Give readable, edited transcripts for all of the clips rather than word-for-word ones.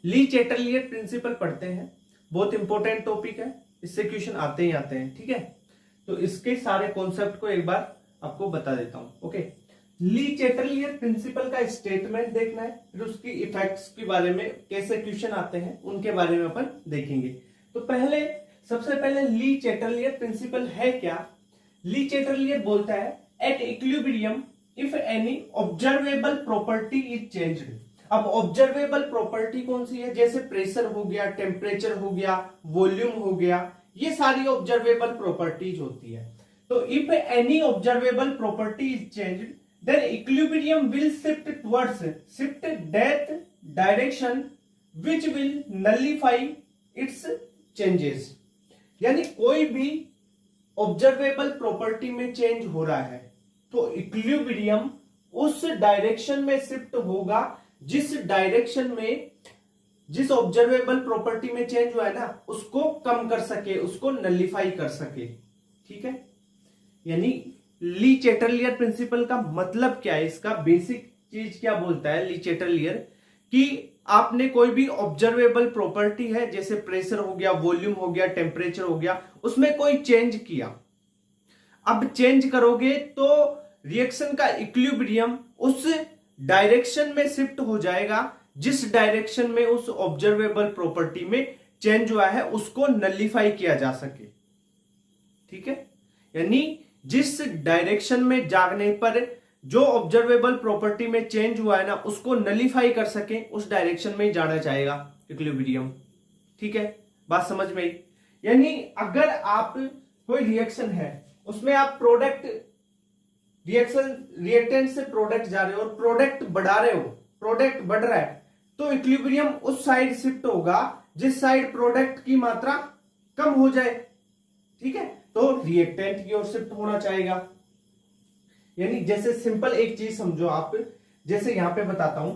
ली चैटरलियर principal पढ़ते हैं, बहुत इंपॉर्टेंट टॉपिक है, इससे क्वेश्चन आते ही आते हैं। ठीक है, तो इसके सारे कॉन्सेप्ट को एक बार आपको बता देता हूं। ओके, ली चैटरलियर प्रिंसिपल का स्टेटमेंट देखना है, फिर उसकी इफेक्ट्स के बारे में कैसे क्वेश्चन आते हैं उनके बारे में अपन देखेंगे। तो सबसे पहले ली चैटरलियर प्रिंसिपल है क्या। ली चैटरलियर बोलता है at equilibrium if any observable property is changed. अब ऑब्जर्वेबल प्रॉपर्टी कौन सी है, जैसे प्रेशर हो गया, टेम्परेचर हो गया, वॉल्यूम हो गया, ये सारी ऑब्जर्वेबल प्रॉपर्टीज होती है। तो if any observable property is changed then equilibrium will shift that direction which will nullify its changes. यानी कोई भी ऑब्जर्वेबल प्रॉपर्टी में चेंज हो रहा है तो इक्विलिब्रियम उस डायरेक्शन में शिफ्ट होगा जिस डायरेक्शन में जिस ऑब्जर्वेबल प्रॉपर्टी में चेंज हुआ है ना उसको कम कर सके, उसको नलिफाई कर सके। ठीक है, यानी ली चैटरलियर प्रिंसिपल का मतलब क्या है, इसका बेसिक चीज क्या बोलता है ली चैटरलियर, कि आपने कोई भी ऑब्जर्वेबल प्रॉपर्टी है जैसे प्रेशर हो गया, वॉल्यूम हो गया, टेम्परेचर हो गया, उसमें कोई चेंज किया। अब चेंज करोगे तो रिएक्शन का इक्विलिब्रियम उस डायरेक्शन में शिफ्ट हो जाएगा जिस डायरेक्शन में उस ऑब्जर्वेबल प्रॉपर्टी में चेंज हुआ है उसको नलिफाई किया जा सके। ठीक है, यानी जिस डायरेक्शन में जाने पर जो ऑब्जर्वेबल प्रॉपर्टी में चेंज हुआ है ना उसको नलिफाई कर सके उस डायरेक्शन में ही जाना चाहेगा इक्विलिब्रियम। ठीक है, बात समझ में आई। यानी अगर आप कोई रिएक्शन है उसमें आप रिएक्टेंट से प्रोडक्ट जा रहे हो और प्रोडक्ट बढ़ा रहे हो, प्रोडक्ट बढ़ रहा है तो इक्विलिब्रियम उस साइड शिफ्ट होगा जिस साइड प्रोडक्ट की मात्रा कम हो जाए। ठीक है, तो रिएक्टेंट की ओर शिफ्ट होना चाहेगा। यानी जैसे सिंपल एक चीज समझो आप, जैसे यहां पे बताता हूं,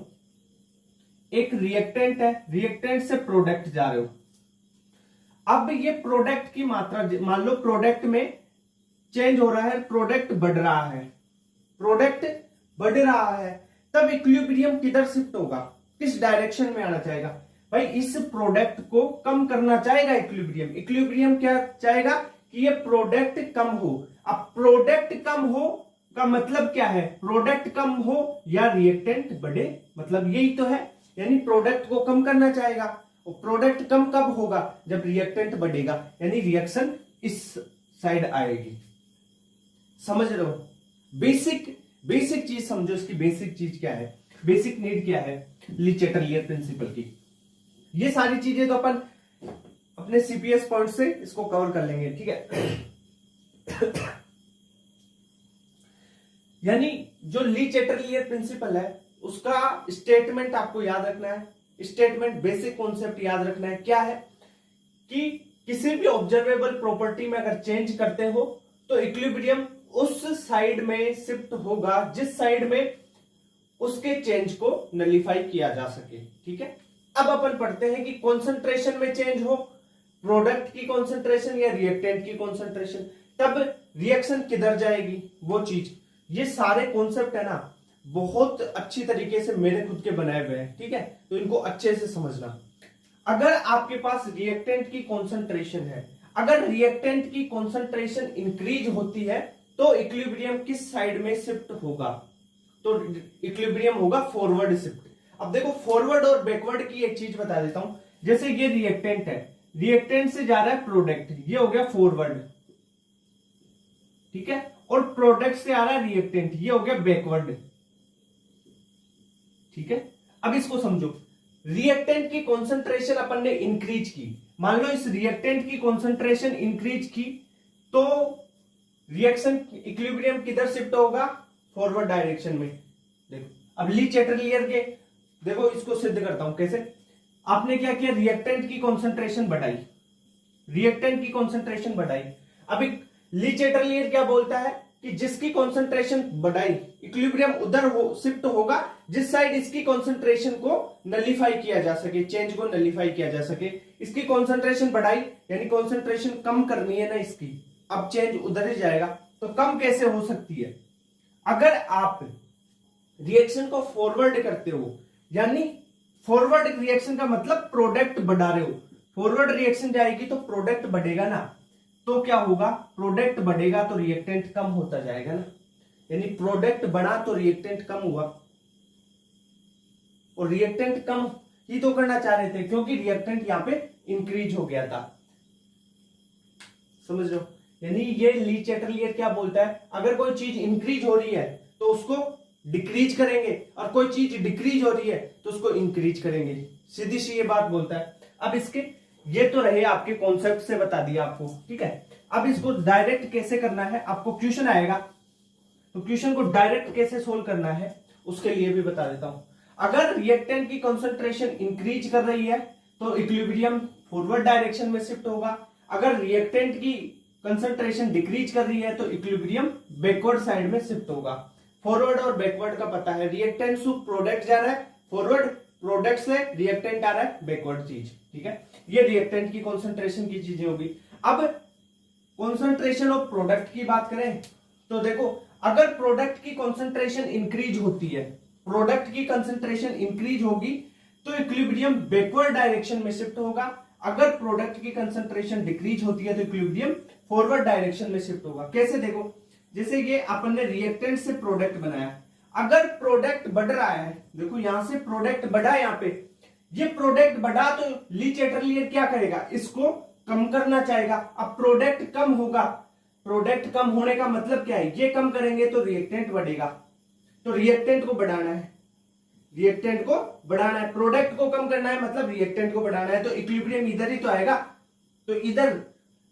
एक रिएक्टेंट है, रिएक्टेंट से प्रोडक्ट जा रहे हो, अब ये प्रोडक्ट की मात्रा मान लो प्रोडक्ट में चेंज हो रहा है, प्रोडक्ट बढ़ रहा है, प्रोडक्ट बढ़ रहा है, तब इक्विलिब्रियम किधर शिफ्ट होगा, किस डायरेक्शन में आना चाहेगा भाई, इस प्रोडक्ट को कम करना चाहेगा इक्विलिब्रियम। इक्विलिब्रियम क्या चाहेगा कि ये प्रोडक्ट कम हो। अब प्रोडक्ट कम हो का मतलब क्या है, प्रोडक्ट कम हो या रिएक्टेंट बढ़े, मतलब यही तो है। यानी प्रोडक्ट को कम करना चाहेगा और प्रोडक्ट कम कब होगा, जब रिएक्टेंट बढ़ेगा, यानी रिएक्शन इस साइड आएगी। समझ रहे हो, बेसिक चीज समझो, इसकी बेसिक चीज क्या है, बेसिक नीड क्या है ली चैटरलियर प्रिंसिपल की। ये सारी चीजें तो अपन अपने सीपीएस पॉइंट से इसको कवर कर लेंगे। ठीक है, यानी जो ली चैटरलियर प्रिंसिपल है उसका स्टेटमेंट आपको याद रखना है। स्टेटमेंट बेसिक कॉन्सेप्ट याद रखना है, क्या है कि किसी भी ऑब्जर्वेबल प्रॉपर्टी में अगर चेंज करते हो तो इक्विलिब्रियम उस साइड में शिफ्ट होगा जिस साइड में उसके चेंज को नलिफाई किया जा सके। ठीक है, अब अपन पढ़ते हैं कि कॉन्सेंट्रेशन में चेंज हो, प्रोडक्ट की कॉन्सेंट्रेशन या रिएक्टेंट की कॉन्सेंट्रेशन, तब रिएक्शन किधर जाएगी वो चीज। ये सारे कॉन्सेप्ट है ना बहुत अच्छी तरीके से मेरे खुद के बनाए हुए हैं। ठीक है, तो इनको अच्छे से समझना। अगर आपके पास रिएक्टेंट की कॉन्सेंट्रेशन है, अगर रिएक्टेंट की कॉन्सेंट्रेशन इंक्रीज होती है तो इक्विलिब्रियम किस साइड में शिफ्ट होगा, तो इक्विलिब्रियम होगा फॉरवर्ड शिफ्ट। अब देखो फॉरवर्ड और बैकवर्ड की एक चीज बता देता हूं, जैसे ये रिएक्टेंट है, रिएक्टेंट से जा रहा है प्रोडक्ट, ये हो गया फॉरवर्ड। ठीक है, और प्रोडक्ट से आ रहा है रिएक्टेंट, ये हो गया बैकवर्ड। ठीक है, अब इसको समझो, रिएक्टेंट की कॉन्सेंट्रेशन अपन ने इंक्रीज की, मान लो इस रिएक्टेंट की कॉन्सेंट्रेशन इंक्रीज की तो रिएक्शन इक्विलिब्रियम किधर शिफ्ट होगा, फॉरवर्ड डायरेक्शन में। देखो अब ली चैटरलियर के देखो इसको सिद्ध करता हूं कैसे। आपने क्या किया, रिएक्टेंट की कॉन्सेंट्रेशन बढ़ाई, रिएक्टेंट की कॉन्सेंट्रेशन बढ़ाई। अब ली चैटरलियर क्या बोलता है कि जिसकी कॉन्सेंट्रेशन बढ़ाई इक्विलिब्रियम उधर शिफ्ट होगा जिस साइड इसकी कॉन्सेंट्रेशन को नलिफाई किया जा सके, चेंज को नलिफाई किया जा सके। इसकी कॉन्सेंट्रेशन बढ़ाई यानी कॉन्सेंट्रेशन कम करनी है ना इसकी, अब चेंज उधर ही जाएगा। तो कम कैसे हो सकती है, अगर आप रिएक्शन को फॉरवर्ड करते हो, यानी फॉरवर्ड रिएक्शन का मतलब प्रोडक्ट बढ़ा रहे हो, फॉरवर्ड रिएक्शन जाएगी तो प्रोडक्ट बढ़ेगा ना, तो क्या होगा, प्रोडक्ट बढ़ेगा तो रिएक्टेंट कम होता जाएगा ना, यानी प्रोडक्ट बढ़ा तो रिएक्टेंट कम हुआ, और रिएक्टेंट कम ही तो करना चाह रहे थे क्योंकि रिएक्टेंट यहां पे इंक्रीज हो गया था, समझ लो। यानी ये ली चैटरलियर क्या बोलता है, अगर कोई चीज इंक्रीज हो रही है तो उसको डिक्रीज करेंगे, और कोई चीज डिक्रीज हो रही है तो उसको इंक्रीज करेंगे, सीधी सी ये बात बोलता है। अब इसके ये तो रहे आपके कॉन्सेप्ट से बता दिया आपको, ठीक है। अब इसको डायरेक्ट कैसे करना है, आपको क्वेश्चन आएगा तो क्वेश्चन को डायरेक्ट कैसे सोल्व करना है उसके लिए भी बता देता हूं। अगर रिएक्टेंट की कंसंट्रेशन इंक्रीज कर रही है तो इक्विलिब्रियम फॉरवर्ड डायरेक्शन में शिफ्ट होगा, अगर रिएक्टेंट की कंसंट्रेशन डिक्रीज कर रही है तो इक्विलिब्रियम बैकवर्ड साइड में शिफ्ट होगा। फॉरवर्ड और बैकवर्ड का पता है, रिएक्टेंट से प्रोडक्ट जा रहा है फॉरवर्ड, प्रोडक्ट से रिएक्टेंट आ रहा है बैकवर्ड चीज, ठीक है। ये रिएक्टेंट की कंसंट्रेशन की चीजें होगी। अब कंसंट्रेशन ऑफ प्रोडक्ट की बात करें तो देखो, अगर प्रोडक्ट की कंसंट्रेशन इंक्रीज होती है, प्रोडक्ट की कंसंट्रेशन इंक्रीज होगी तो इक्विलिब्रियम बैकवर्ड डायरेक्शन में शिफ्ट होगा, अगर प्रोडक्ट की कंसंट्रेशन डिक्रीज होती है तो इक्विलिब्रियम फॉरवर्ड डायरेक्शन में शिफ्ट होगा। कैसे देखो, जैसे ये अपन ने रिएक्टेंट से प्रोडक्ट बनाया, अगर प्रोडक्ट बढ़ रहा है, देखो यहां से प्रोडक्ट बढ़ा, यहाँ पे ये प्रोडक्ट बढ़ा तो ली चैटरलियर क्या करेगा, इसको कम करना चाहेगा। अब प्रोडक्ट कम होगा, प्रोडक्ट कम होने का मतलब क्या है, ये कम करेंगे तो रिएक्टेंट बढ़ेगा, तो रिएक्टेंट को बढ़ाना है, रिएक्टेंट को बढ़ाना है, प्रोडक्ट को कम करना है मतलब रिएक्टेंट को बढ़ाना है, तो इक्विलिब्रियम इधर ही तो आएगा, तो इधर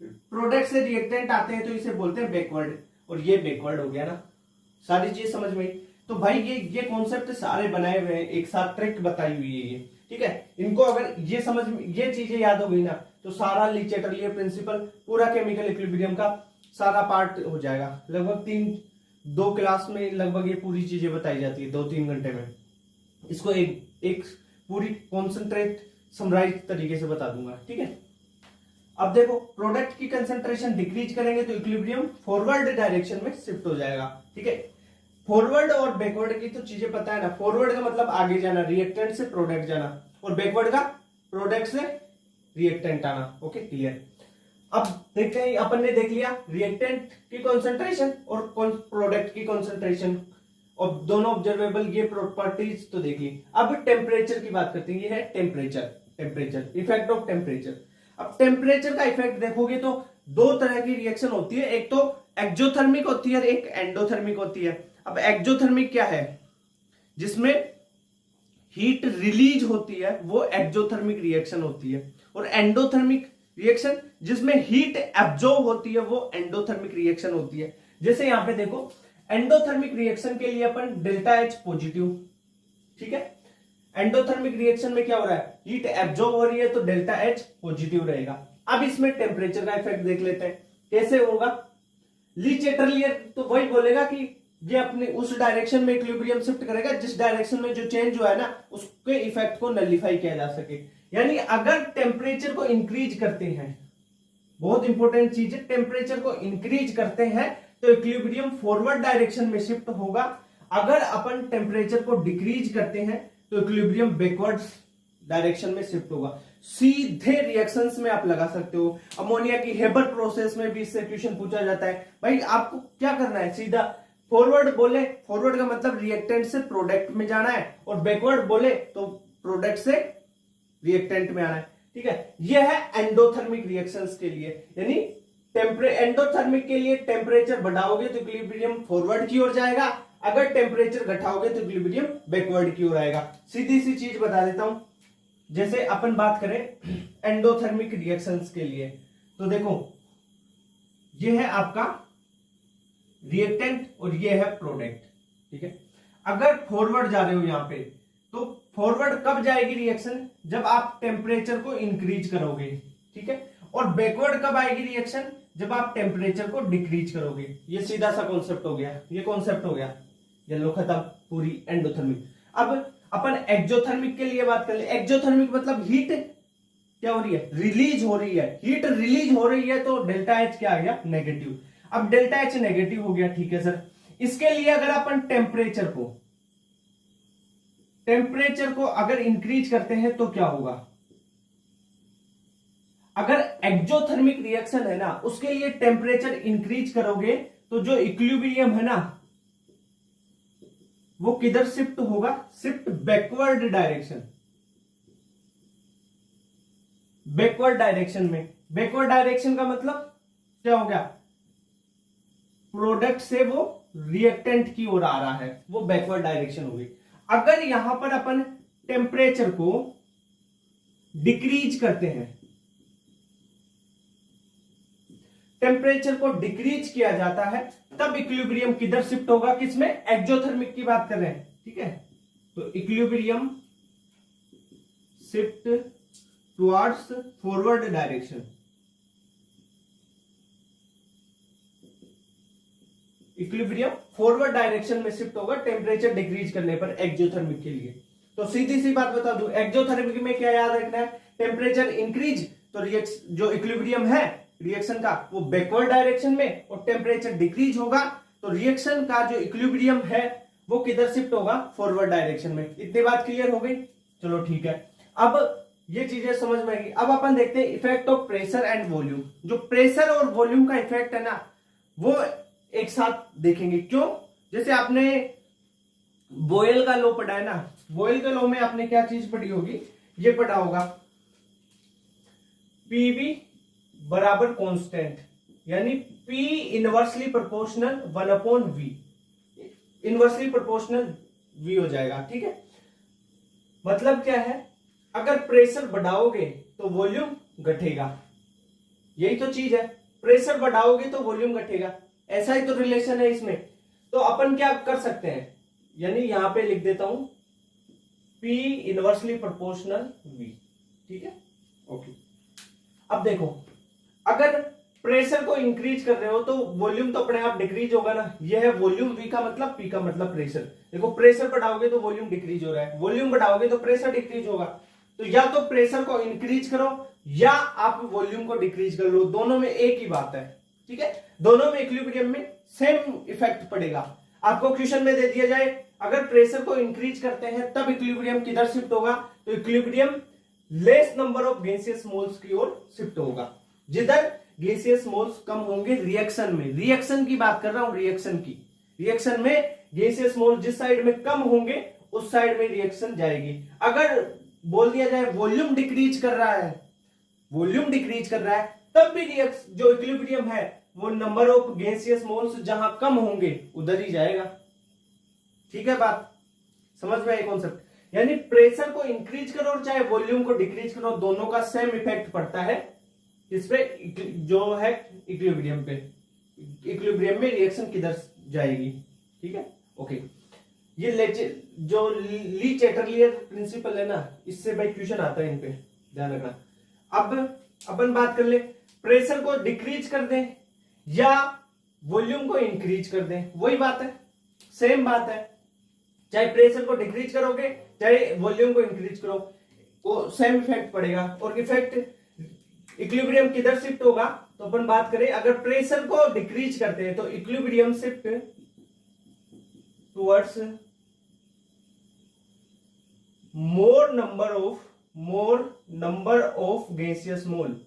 प्रोडक्ट से रिएक्टेंट आते हैं तो इसे बोलते हैं बैकवर्ड, और ये बैकवर्ड हो गया ना, सारी चीज समझ में। तो भाई ये कॉन्सेप्ट सारे बनाए हुए हैं, एक साथ ट्रिक बताई हुई है ये, ठीक है। इनको अगर ये समझ में, ये चीजें याद हो गई ना, तो सारा ली चैटरलियर प्रिंसिपल, पूरा केमिकल इक्विलिब्रियम का सारा पार्ट हो जाएगा। लगभग 2 क्लास में लगभग ये पूरी चीजें बताई जाती है, 2-3 घंटे में। इसको एक पूरी कॉन्सेंट्रेट समराइज तरीके से बता दूंगा, ठीक है। अब देखो, प्रोडक्ट की कंसंट्रेशन डिक्रीज करेंगे तो इक्विलिब्रियम फॉरवर्ड डायरेक्शन में शिफ्ट हो जाएगा, ठीक है। फॉरवर्ड और बैकवर्ड की तो चीजें पता है ना, फॉरवर्ड का मतलब आगे जाना, रिएक्टेंट से प्रोडक्ट जाना, और बैकवर्ड का प्रोडक्ट से रिएक्टेंट आना, ओके क्लियर। अब देखते हैं, अपन ने देख लिया रिएक्टेंट की कंसंट्रेशन और प्रोडक्ट की कंसंट्रेशन, और दोनों ऑब्जर्वेबल ये प्रॉपर्टीज तो देख ली। अब टेम्परेचर की बात करते हैं, ये है टेम्परेचर इफेक्ट ऑफ टेम्परेचर। अब टेम्परेचर का इफेक्ट देखोगे तो 2 तरह की रिएक्शन होती है, एक तो एक्जोथर्मिक होती है और एक एंडोथर्मिक होती है। अब एक्जोथर्मिक क्या है, जिसमें हीट रिलीज होती है वो एक्जोथर्मिक रिएक्शन होती है, और एंडोथर्मिक रिएक्शन जिसमें हीट एब्जॉर्ब होती है वो एंडोथर्मिक रिएक्शन होती है। जैसे यहां पे देखो, एंडोथर्मिक रिएक्शन के लिए अपन डेल्टा एच पॉजिटिव, ठीक है। एंडोथर्मिक रिएक्शन में क्या हो रहा है, हीट एब्जॉर्ब हो रही है तो डेल्टा एच पॉजिटिव रहेगा। अब इसमें टेम्परेचर का इफेक्ट देख लेते हैं कैसे होगा। ली चैटरलियर तो वही बोलेगा कि ये अपने उस डायरेक्शन में इक्विलिब्रियम शिफ्ट करेगा जिस डायरेक्शन में जो चेंज हुआ है ना उसके इफेक्ट को नलिफाई किया जा सके। यानी अगर टेम्परेचर को इंक्रीज करते हैं, बहुत इंपॉर्टेंट चीज है, टेम्परेचर को इंक्रीज करते हैं तो इक्विलिब्रियम फॉरवर्ड डायरेक्शन में शिफ्ट होगा, अगर अपन टेम्परेचर को डिक्रीज करते हैं तो इक्विलिब्रियम बैकवर्ड डायरेक्शन में शिफ्ट होगा। सीधे रिएक्शंस में आप लगा सकते हो, अमोनिया की हेबर प्रोसेस में भी इससे क्वेश्चन पूछा जाता है। भाई आपको क्या करना है, सीधा फॉरवर्ड बोले, फॉरवर्ड का मतलब रिएक्टेंट से प्रोडक्ट में जाना है, और बैकवर्ड बोले तो प्रोडक्ट से रिएक्टेंट में आना है, ठीक है। यह है एंडोथर्मिक रिएक्शंस के लिए, यानी एंडोथर्मिक के लिए टेम्परेचर बढ़ाओगे तो इक्विलिब्रियम फॉरवर्ड की ओर जाएगा, अगर टेम्परेचर घटाओगे तो इक्विलिब्रियम बैकवर्ड की ओर आएगा। सीधी सी चीज बता देता हूं, जैसे अपन बात करें एंडोथर्मिक रिएक्शंस के लिए, तो देखो ये है आपका रिएक्टेंट और ये है प्रोडक्ट, ठीक है। अगर फॉरवर्ड जा रहे हो यहां पे, तो फॉरवर्ड कब जाएगी रिएक्शन, जब आप टेम्परेचर को इंक्रीज करोगे, ठीक है। और बैकवर्ड कब आएगी रिएक्शन, जब आप टेम्परेचर को डिक्रीज करोगे। ये सीधा सा कॉन्सेप्ट हो गया, ये कॉन्सेप्ट हो गया, ये लो खत्म पूरी एंडोथर्मिक। अब अपन एक्सोथर्मिक के लिए बात कर ले। एक्सोथर्मिक मतलब हीट क्या हो रही है, रिलीज हो रही है, हीट रिलीज हो रही है तो डेल्टा एच क्या आ गया, नेगेटिव। अब डेल्टा एच नेगेटिव हो गया, ठीक है सर। इसके लिए अगर अपन टेम्परेचर को टेम्परेचर को अगर इंक्रीज करते हैं तो क्या होगा? अगर एक्जोथर्मिक रिएक्शन है ना, उसके लिए टेम्परेचर इंक्रीज करोगे तो जो इक्विलिब्रियम है ना, वो किधर शिफ्ट होगा? Shift backward direction, backward direction में। बैकवर्ड डायरेक्शन का मतलब क्या हो गया? प्रोडक्ट से वो रिएक्टेंट की ओर आ रहा है, वो बैकवर्ड डायरेक्शन होगी। अगर यहां पर अपन टेम्परेचर को डिक्रीज करते हैं, टेम्परेचर को डिक्रीज किया जाता है, तब इक्विलिब्रियम किधर शिफ्ट होगा? किसमें? एक्जोथर्मिक की बात कर रहे हैं, ठीक है। तो equilibrium shift towards forward direction, equilibrium forward direction में शिफ्ट होगा टेम्परेचर डिक्रीज करने पर एक्जोथर्मिक के लिए। तो सीधी सी बात बता दूं, एक्जोथर्मिक में क्या याद रखना है? टेम्परेचर इंक्रीज तो जो इक्विलिब्रियम है रिएक्शन का, वो बैकवर्ड डायरेक्शन में, और टेम्परेचर डिक्रीज होगा तो रिएक्शन का जो इक्विलिब्रियम है वो किधर शिफ्ट होगा? फॉरवर्ड डायरेक्शन में। इतनी बात क्लियर हो गई? चलो ठीक है, अब ये चीजें समझ में आएगी। अब अपन देखते हैं effect of pressure and volume. जो प्रेशर और वॉल्यूम का इफेक्ट है ना, वो एक साथ देखेंगे। क्यों? जैसे आपने बॉयल का लॉ पढ़ा है ना, बॉयल के लॉ में आपने क्या चीज पढ़ी होगी? ये पढ़ा होगा पीवी बराबर कांस्टेंट, यानी P inversely proportional 1/v, inversely proportional v हो जाएगा, ठीक है। मतलब क्या है? अगर प्रेशर बढ़ाओगे तो वॉल्यूम घटेगा, यही तो चीज है। प्रेशर बढ़ाओगे तो वॉल्यूम घटेगा, ऐसा ही तो रिलेशन है इसमें। तो अपन क्या कर सकते हैं, यानी यहां पे लिख देता हूं P इनवर्सली प्रोपोर्शनल V, ठीक है, ओके। अब देखो, अगर प्रेशर को इंक्रीज कर रहे हो तो वॉल्यूम तो अपने आप डिक्रीज होगा ना। यह है वॉल्यूम, V का मतलब, P का मतलब प्रेशर। देखो, प्रेशर बढ़ाओगे तो वॉल्यूम डिक्रीज हो रहा है, वॉल्यूम बढ़ाओगे तो प्रेशर डिक्रीज होगा। तो या तो प्रेशर को इंक्रीज करो या आप वॉल्यूम को डिक्रीज कर लो, दोनों में एक ही बात है, ठीक है। दोनों में इक्विलिब्रियम में सेम इफेक्ट पड़ेगा। आपको क्वेश्चन में दे दिया जाए अगर प्रेशर को इंक्रीज करते हैं तब इक्विलिब्रियम किधर शिफ्ट होगा, तो equilibrium less number of gaseous moles की ओर शिफ्ट होगा। जिधर गैसियस मोल्स कम होंगे रिएक्शन में, रिएक्शन की बात कर रहा हूं, रिएक्शन की, रिएक्शन में गैसियस मोल्स जिस साइड में कम होंगे उस साइड में रिएक्शन जाएगी। अगर बोल दिया जाए वॉल्यूम डिक्रीज कर रहा है, वॉल्यूम डिक्रीज कर रहा है, तब भी जो इक्विलिब्रियम है वो नंबर ऑफ गैसियस मोल्स जहां कम होंगे उधर ही जाएगा, ठीक है। बात समझ में आई कॉन्सेप्ट? यानी प्रेशर को इंक्रीज करो और चाहे वॉल्यूम को डिक्रीज करो, दोनों का सेम इफेक्ट पड़ता है इस पे, जो है इक्विलिब्रियम पे। इक्विलिब्रियम में रिएक्शन किधर जाएगी, ठीक है, ओके। ये जो ली चैटरलियर प्रिंसिपल है ना, इससे भाई क्वेश्चन आता है, इन पे ध्यान रखना। अब अपन बात कर ले, प्रेशर को डिक्रीज कर दें या वॉल्यूम को इंक्रीज कर दें, वही बात है, सेम बात है। चाहे प्रेशर को डिक्रीज करोगे चाहे वॉल्यूम को इंक्रीज करो, वो सेम इफेक्ट पड़ेगा। और इफेक्ट इक्विलिब्रियम किधर शिफ्ट होगा, तो अपन बात करें अगर प्रेशर को डिक्रीज करते हैं तो equilibrium shift towards more number of gaseous mole,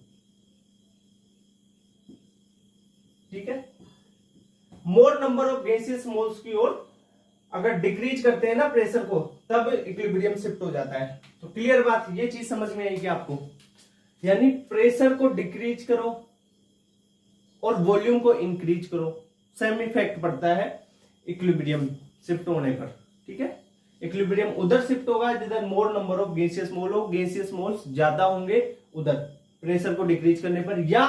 ठीक है। More number of gaseous moles की ओर अगर डिक्रीज करते हैं ना प्रेशर को, तब इक्विलिब्रियम शिफ्ट हो जाता है। तो क्लियर बात, ये चीज समझ में आएगी आपको? यानी प्रेशर को डिक्रीज करो और वॉल्यूम को इंक्रीज करो, सेम इफेक्ट पड़ता है इक्विलिब्रियम शिफ्ट होने पर, ठीक है। इक्विलिब्रियम उधर शिफ्ट होगा जिधर मोर नंबर ऑफ गैसियस मोल हो, गैसियस मोल्स ज्यादा होंगे उधर, प्रेशर को डिक्रीज करने पर या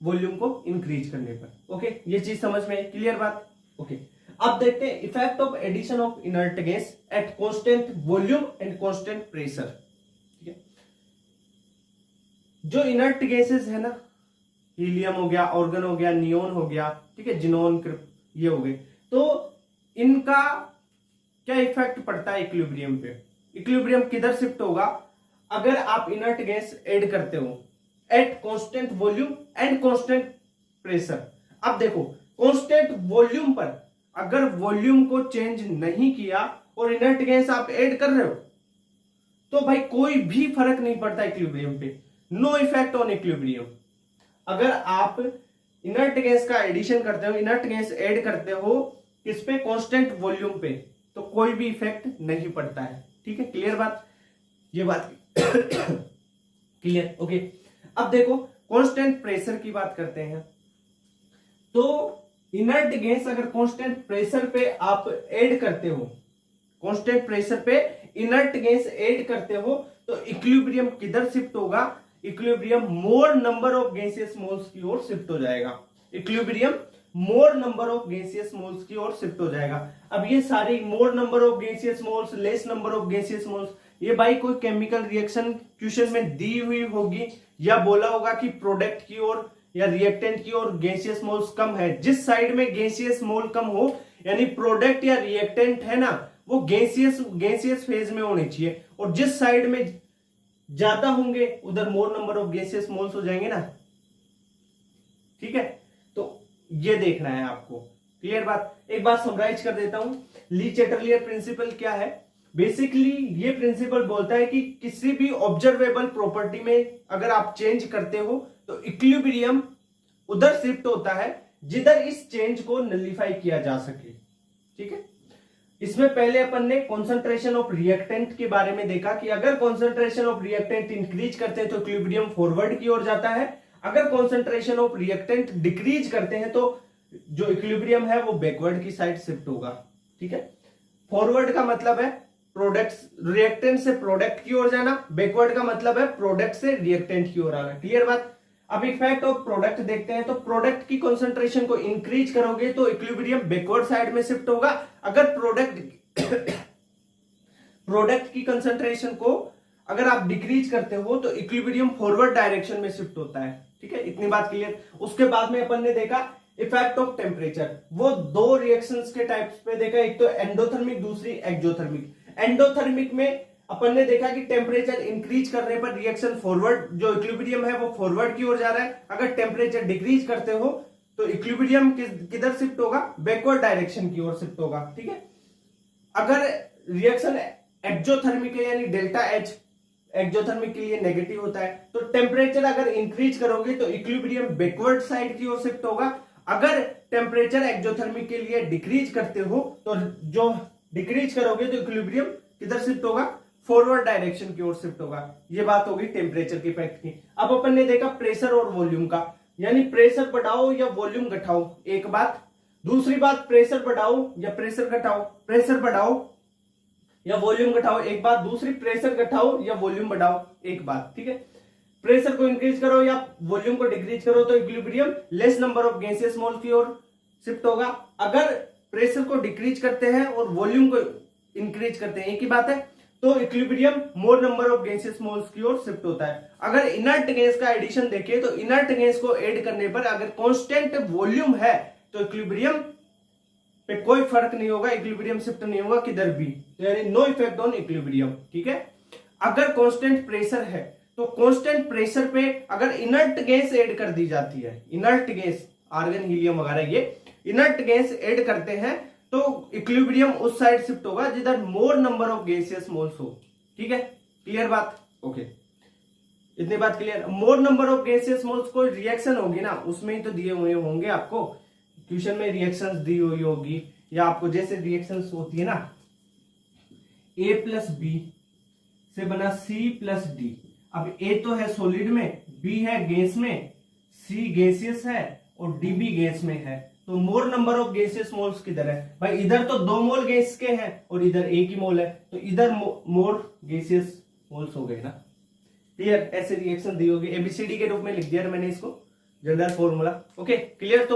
वॉल्यूम को इंक्रीज करने पर, ओके। ये चीज समझ में, क्लियर बात, ओके। अब देखते हैं effect of addition of inert gas at constant volume and constant pressure, ठीक है। जो इनर्ट गैसेस है ना, हीलियम हो गया, ऑर्गन हो गया, नियोन हो गया, ठीक है, जिनोन, ये हो गए, तो इनका क्या इफेक्ट पड़ता है इक्विलिब्रियम पे? इक्विलिब्रियम किधर शिफ्ट होगा अगर आप इनर्ट गैस ऐड करते हो eight constant volume and constant pressure. अब देखो, कांस्टेंट वॉल्यूम पर अगर वॉल्यूम को चेंज नहीं किया और इनर्ट गैस आप ऐड कर रहे हो, तो भाई कोई भी फर्क नहीं पड़ता इक्विलिब्रियम पे, नो इफेक्ट ऑन इक्विलिब्रियम। अगर आप इनर्ट गैस का एडिशन करते हो, इनर्ट गैस ऐड करते हो किस पे, कांस्टेंट वॉल्यूम पे, तो कोई भी इफेक्ट नहीं पड़ता है। ठीक है, क्लियर बात, ये बात क्लियर। ओके, अब देखो कांस्टेंट प्रेशर की बात करते हैं। तो इनर्ट गैस अगर कांस्टेंट प्रेशर पे आप ऐड करते हो, कांस्टेंट प्रेशर पे इनर्ट गैस ऐड करते हो, तो इक्विलिब्रियम किधर शिफ्ट होगा, equilibrium more number of gaseous moles की ओर शिफ्ट हो जाएगा। Equilibrium more number of gaseous moles की ओर शिफ्ट हो जाएगा। अब ये सारी मोर number of gaseous moles, less number of gaseous moles, ये भाई कोई केमिकल रिएक्शन क्वेश्चन में दी हुई होगी या बोला होगा कि प्रोडक्ट की ओर या रिएक्टेंट की ओर गैसियस मोल्स कम है। जिस साइड में गैसियस मोल कम हो, यानी प्रोडक्ट या रिएक्टेंट है ना, वो गैसियस फेज में होनी चाहिए, और जिस साइड में ज्यादा होंगे उधर मोर नंबर ऑफ गैसियस मोल्स हो जाएंगे ना। ठीक है, तो ये देखना है आपको, क्लियर बात। एक बार समराइज कर देता हूं, ली चैटरलियर प्रिंसिपल क्या है। बेसिकली ये प्रिंसिपल बोलता है कि किसी भी ऑब्जर्वेबल प्रॉपर्टी में अगर आप चेंज करते हो तो इक्विलिब्रियम उधर शिफ्ट होता है जिधर इस चेंज को नलिफाई किया जा सके। ठीक है, इसमें पहले अपन ने कॉन्सेंट्रेशन ऑफ रिएक्टेंट के बारे में देखा कि अगर कॉन्सेंट्रेशन ऑफ रिएक्टेंट इंक्रीज करते हैं तो इक्विलिब्रियम फॉरवर्ड की ओर जाता है, अगर कॉन्सेंट्रेशन ऑफ रिएक्टेंट डिक्रीज करते हैं तो जो इक्विलिब्रियम है वो बैकवर्ड की साइड शिफ्ट होगा। ठीक है, फॉरवर्ड का मतलब है प्रोडक्ट, रिएक्टेंट से प्रोडक्ट की ओर जाना, बैकवर्ड का मतलब है प्रोडक्ट से रिएक्टेंट की ओर आना। क्लियर बात। अब इफेक्ट ऑफ प्रोडक्ट देखते हैं, तो प्रोडक्ट की कंसंट्रेशन को इंक्रीज करोगे तो इक्विलिब्रियम बैकवर्ड साइड में शिफ्ट होगा, अगर प्रोडक्ट की कंसंट्रेशन को अगर आप डिक्रीज करते हो तो इक्विलिब्रियम फॉरवर्ड डायरेक्शन में शिफ्ट होता है। ठीक है, इतनी बात क्लियर। उसके बाद में अपन ने देखा इफेक्ट ऑफ टेम्परेचर, वो दो रिएक्शंस के टाइप्स पे देखा, एक तो एंडोथर्मिक, दूसरी एक्सोथर्मिक। एंडोथर्मिक में अपन ने देखा कि टेम्परेचर इंक्रीज करने पर रिएक्शन फॉरवर्ड, जो इक्विलिब्रियम है वो फॉरवर्ड की ओर जा रहा है, अगर टेम्परेचर डिक्रीज करते हो तो इक्विलिब्रियम किधर शिफ्ट होगा, बैकवर्ड डायरेक्शन की ओर शिफ्ट होगा। ठीक है, अगर रिएक्शन एक्सोथर्मिक है यानी डेल्टा एच एक्सोथर्मिक के लिए नेगेटिव होता है, तो टेम्परेचर अगर इंक्रीज करोगे तो इक्विलिब्रियम बैकवर्ड साइड की ओर शिफ्ट होगा, अगर टेम्परेचर एक्सोथर्मिक के लिए डिक्रीज करते हो तो जो डिक्रीज करोगे तो इक्विलिब्रियम किधर शिफ्ट होगा, फॉरवर्ड डायरेक्शन की ओर शिफ्ट होगा। ये बात होगी टेम्परेचर के इफेक्ट की। अब अपन ने देखा प्रेशर और वॉल्यूम का, यानी प्रेशर बढ़ाओ या वॉल्यूम घटाओ एक बात, दूसरी बात प्रेशर बढ़ाओ या प्रेशर घटाओ, प्रेशर बढ़ाओ या वॉल्यूम घटाओ एक बात, दूसरी प्रेशर घटाओ या वॉल्यूम बढ़ाओ एक बात। ठीक है, प्रेशर को इंक्रीज करो या वॉल्यूम को डिक्रीज करो तो equilibrium less number of gaseous mole की ओर शिफ्ट होगा, अगर प्रेशर को डिक्रीज करते हैं और वॉल्यूम को इंक्रीज करते हैं एक ही बात है, तो equilibrium more number of gaseous moles की ओर शिफ्ट होता है। अगर इनर्ट गैस का एडिशन देखें तो इनर्ट गैस को ऐड करने पर अगर कांस्टेंट वॉल्यूम है तो इक्विलिब्रियम पे कोई फर्क नहीं होगा, इक्विलिब्रियम शिफ्ट नहीं होगा किधर भी, यानी नो इफेक्ट ऑन इक्विलिब्रियम। ठीक है, अगर कांस्टेंट प्रेशर है तो कांस्टेंट प्रेशर पे अगर इनर्ट गैस ऐड कर दी जाती है, इनर्ट गैस आर्गन हीलियम वगैरह, ये इनर्ट गैस ऐड करते हैं तो इक्विलिब्रियम उस साइड शिफ्ट होगा जिधर मोर नंबर ऑफ गैसियस मोल्स हो। ठीक है, क्लियर बात। ओके, इतनी बात clear. More number of gaseous moles, कोई रिएक्शन होगी ना उसमें ही तो दिए हुए होंगे आपको, क्वेश्चन में रिएक्शंस दी हुई होगी, या आपको जैसे रिएक्शंस होती है ना, A प्लस बी से बना C प्लस डी। अब A तो है सॉलिड में, B है गैस में, C गैसियस है और D भी गैस में है, तो मोर नंबर ऑफ गैसियस मोल्स किधर है भाई, इधर तो 2 मोल गैस के हैं और इधर 1 ही मोल है, तो इधर मोर गैसियस मोल्स हो गए ना। क्लियर, ऐसे रिएक्शन दी होगी, ABCD के रूप में लिख दिया मैंने इसको, जनरल फॉर्मूला। Okay, clear. तो